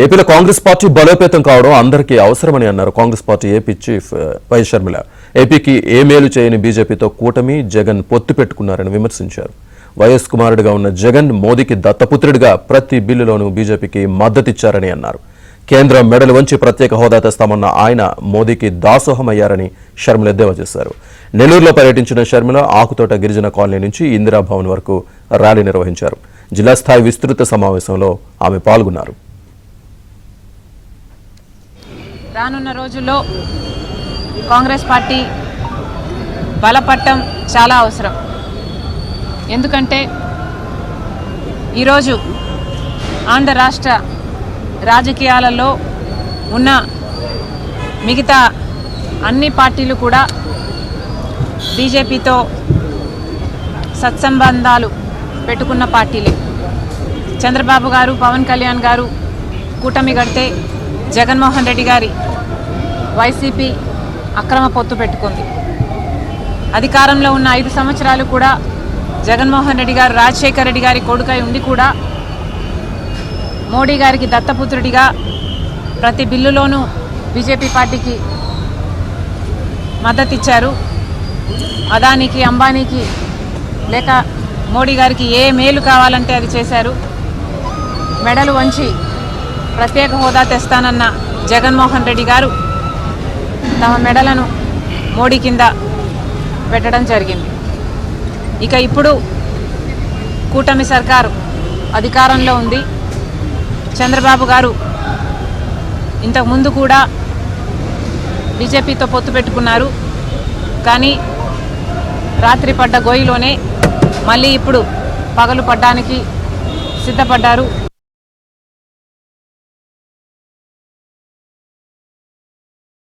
ఏపీలో కాంగ్రెస్ పార్టీ బలోపేతం కావడం అందరికీ అవసరమని అన్నారు Congress party AP chief Y Sharmila. ఏపీకి ఏ మేలు చేయని బీజేపీతో కూటమి జగన్ పొత్తు పెట్టుకున్నారని విమర్శించారు. వైఎస్ కుమారుడిగా ఉన్న జగన్ మోదీకి దత్తపుత్రుడిగా ప్రతి బిల్లులోనూ బీజేపీకి మద్దతిచ్చారని అన్నారు. కేంద్రం మెడలు వంచి ప్రత్యేక హోదా తెస్తామన్న ఆయన మోదీకి దాసోహమయ్యారని షర్మిల ఎద్దేవా చేశారు. నెల్లూరులో పర్యటించిన షర్మిల ఆకుతోట గిరిజన కాలనీ నుంచి ఇందిరాభవన్ వరకు ర్యాలీ నిర్వహించారు. జిల్లా స్థాయి విస్తృత సమావేశంలో ఆమె పాల్గొన్నారు. రానున్న రోజుల్లో కాంగ్రెస్ పార్టీ బలపడటం చాలా అవసరం. ఎందుకంటే ఈరోజు ఆంధ్ర రాష్ట్ర రాజకీయాలలో ఉన్న మిగతా అన్ని పార్టీలు కూడా బీజేపీతో సత్సంబంధాలు పెట్టుకున్న పార్టీలే. చంద్రబాబు గారు, పవన్ కళ్యాణ్ గారు కూటమి కడితే జగన్మోహన్ రెడ్డి గారి వైసీపీ అక్రమ పొత్తు పెట్టుకుంది. అధికారంలో ఉన్న 5 సంవత్సరాలు కూడా జగన్మోహన్ రెడ్డి గారు రాజశేఖర్ రెడ్డి గారి కొడుకై ఉండి కూడా మోడీ గారికి దత్తపుత్రుడిగా ప్రతి బిల్లులోనూ బీజేపీ పార్టీకి మద్దతు ఇచ్చారు. అదానికి, అంబానీకి లేక మోడీ గారికి ఏ మేలు కావాలంటే అది చేశారు. మెడలు వంచి ప్రత్యేక హోదా తెస్తానన్న జగన్మోహన్ రెడ్డి గారు తమ మెడలను మోడీ కింద పెట్టడం జరిగింది. ఇక ఇప్పుడు కూటమి సర్కారు అధికారంలో ఉంది. చంద్రబాబు గారు ఇంతకుముందు కూడా బీజేపీతో పొత్తు పెట్టుకున్నారు. కానీ రాత్రి పడ్డ గోయిలోనే మళ్ళీ ఇప్పుడు పగలు పడ్డానికి సిద్ధపడ్డారు.